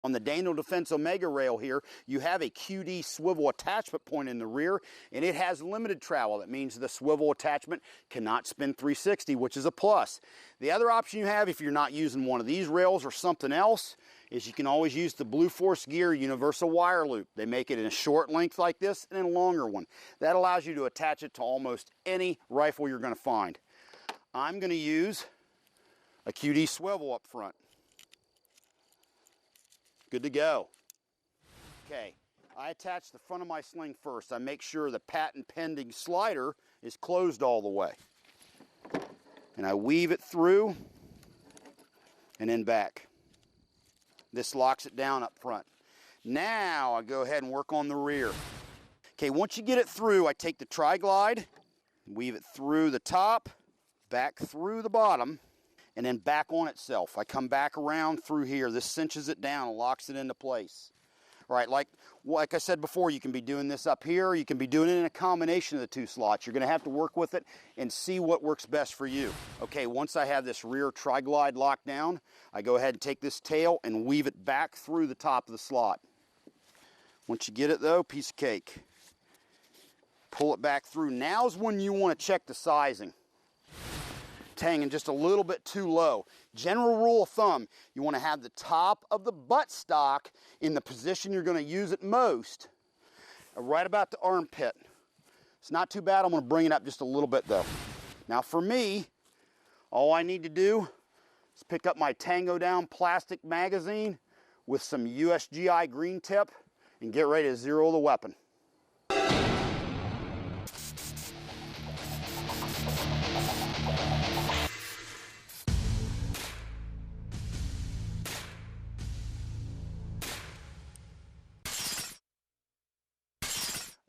On the Daniel Defense Omega rail here, you have a QD swivel attachment point in the rear, and it has limited travel. That means the swivel attachment cannot spin 360, which is a plus. The other option you have, if you're not using one of these rails or something else, is you can always use the Blue Force Gear universal wire loop. They make it in a short length like this and in a longer one. That allows you to attach it to almost any rifle you're going to find. I'm going to use a QD swivel up front. Good to go. Okay, I attach the front of my sling first. I make sure the patent pending slider is closed all the way. And I weave it through and then back. This locks it down up front. Now I go ahead and work on the rear. Okay, once you get it through, I take the tri-glide, weave it through the top, back through the bottom, and then back on itself. I come back around through here. This cinches it down and locks it into place. All right, like I said before, you can be doing this up here. You can be doing it in a combination of the two slots. You're going to have to work with it and see what works best for you. Okay, once I have this rear tri-glide locked down, I go ahead and take this tail and weave it back through the top of the slot. Once you get it though, piece of cake. Pull it back through. Now's when you want to check the sizing. It's hanging just a little bit too low. General rule of thumb, you want to have the top of the buttstock in the position you're going to use it most, right about the armpit. It's not too bad. I'm going to bring it up just a little bit though. Now for me, all I need to do is pick up my Tango Down plastic magazine with some USGI green tip and get ready to zero the weapon.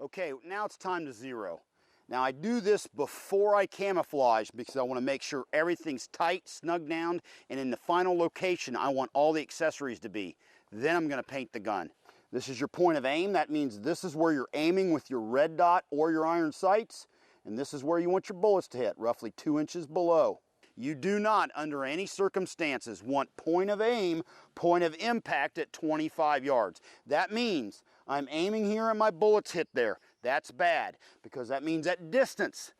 Okay, now it's time to zero. Now I do this before I camouflage because I want to make sure everything's tight, snug down, and in the final location I want all the accessories to be. Then I'm going to paint the gun. This is your point of aim. That means this is where you're aiming with your red dot or your iron sights, and this is where you want your bullets to hit, roughly 2 inches below. You do not, under any circumstances, want point of aim, point of impact at 25 yards. That means I'm aiming here and my bullets hit there. That's bad, because that means at distance,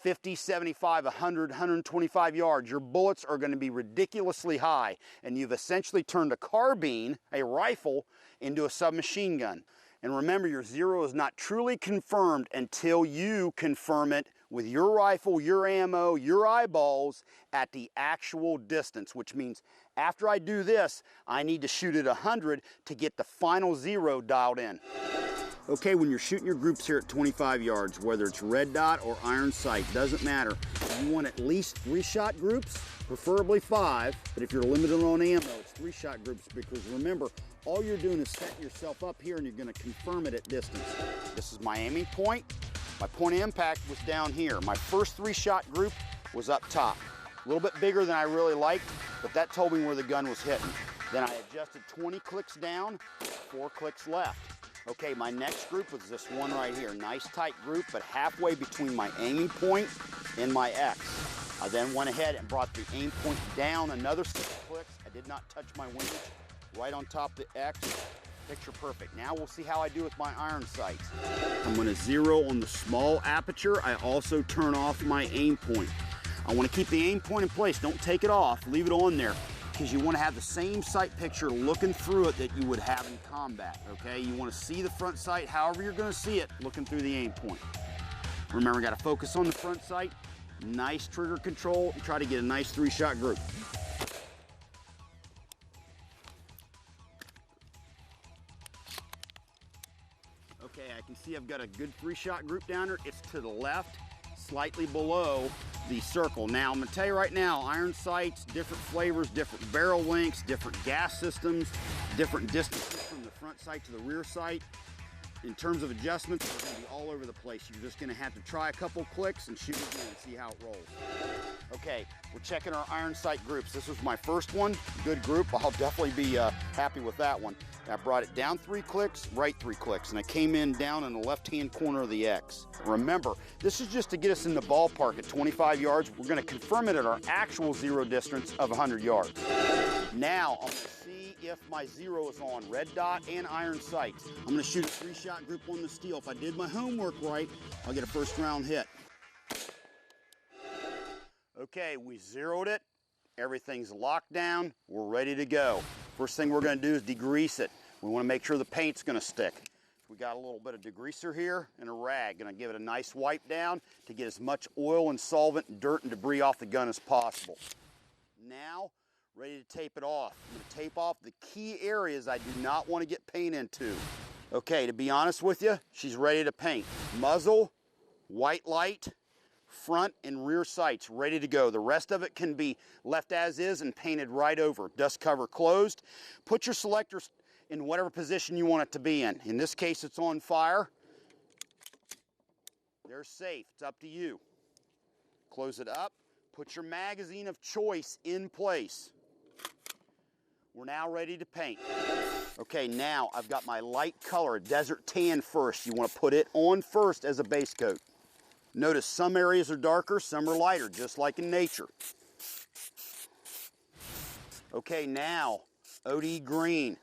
50, 75, 100, 125 yards, your bullets are going to be ridiculously high, and you've essentially turned a carbine, a rifle, into a submachine gun. And remember, your zero is not truly confirmed until you confirm it with your rifle, your ammo, your eyeballs at the actual distance, which means after I do this, I need to shoot at 100 to get the final zero dialed in. Okay, when you're shooting your groups here at 25 yards, whether it's red dot or iron sight, doesn't matter. You want at least 3-shot groups, preferably 5, but if you're limited on ammo, it's 3-shot groups, because remember, all you're doing is setting yourself up here and you're going to confirm it at distance. This is my aiming point. My point of impact was down here. My first 3-shot group was up top. A little bit bigger than I really liked, but that told me where the gun was hitting. Then I adjusted 20 clicks down, 4 clicks left. Okay, my next group was this one right here. Nice tight group, but halfway between my aiming point and my X. I then went ahead and brought the aim point down another 6 clicks. I did not touch my wingage. Right on top of the X, picture perfect. Now we'll see how I do with my iron sights. I'm going to zero on the small aperture. I also turn off my aim point. I want to keep the aim point in place. Don't take it off. Leave it on there, because you want to have the same sight picture looking through it that you would have in combat, okay? You want to see the front sight however you're going to see it, looking through the aim point. Remember, got to focus on the front sight, nice trigger control, and try to get a nice 3-shot group. Okay, I can see I've got a good 3-shot group down there. It's to the left, slightly below the circle. Now, I'm gonna tell you right now, iron sights, different flavors, different barrel lengths, different gas systems, different distances from the front sight to the rear sight. In terms of adjustments, they're gonna be all over the place. You're just gonna have to try a couple clicks and shoot again and see how it rolls. Okay, we're checking our iron sight groups. This was my first one, good group. I'll definitely be happy with that one. I brought it down 3 clicks, right 3 clicks, and I came in down in the left-hand corner of the X. Remember, this is just to get us in the ballpark at 25 yards. We're gonna confirm it at our actual zero distance of 100 yards. Now, I'm gonna see if my zero is on, red dot and iron sights. I'm gonna shoot a 3-shot group on the steel. If I did my homework right, I'll get a first round hit. Okay, we zeroed it. Everything's locked down. We're ready to go. First thing we're gonna do is degrease it. We wanna make sure the paint's gonna stick. We got a little bit of degreaser here and a rag. Gonna give it a nice wipe down to get as much oil and solvent and dirt and debris off the gun as possible. Now, ready to tape it off. I'm gonna tape off the key areas I do not want to get paint into. Okay, to be honest with you, she's ready to paint. Muzzle, white light, front and rear sights ready to go. The rest of it can be left as is and painted right over. Dust cover closed. Put your selectors in whatever position you want it to be in. In this case, it's on fire. They're safe. It's up to you. Close it up. Put your magazine of choice in place. We're now ready to paint. Okay, now I've got my light color, desert tan first. You want to put it on first as a base coat. Notice some areas are darker, some are lighter, just like in nature. Okay, now OD green.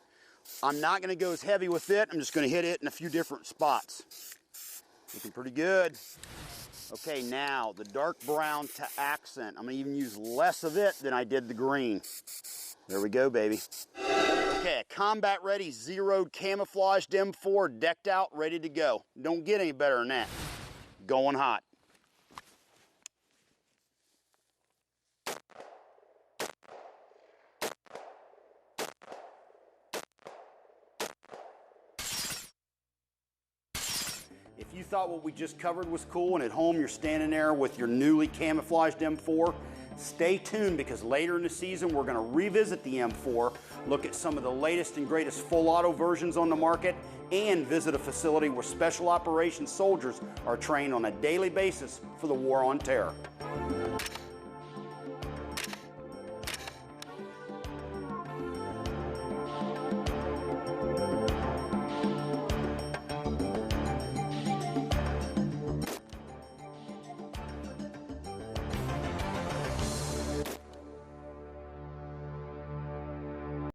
I'm not going to go as heavy with it. I'm just going to hit it in a few different spots. Looking pretty good. Okay, now the dark brown to accent. I'm going to even use less of it than I did the green. There we go, baby. Okay, a combat ready, zeroed, camouflaged M4, decked out, ready to go. Don't get any better than that. Going hot. If you thought what we just covered was cool and at home you're standing there with your newly camouflaged M4, stay tuned because later in the season we're going to revisit the M4, look at some of the latest and greatest full auto versions on the market, and visit a facility where special operations soldiers are trained on a daily basis for the war on terror.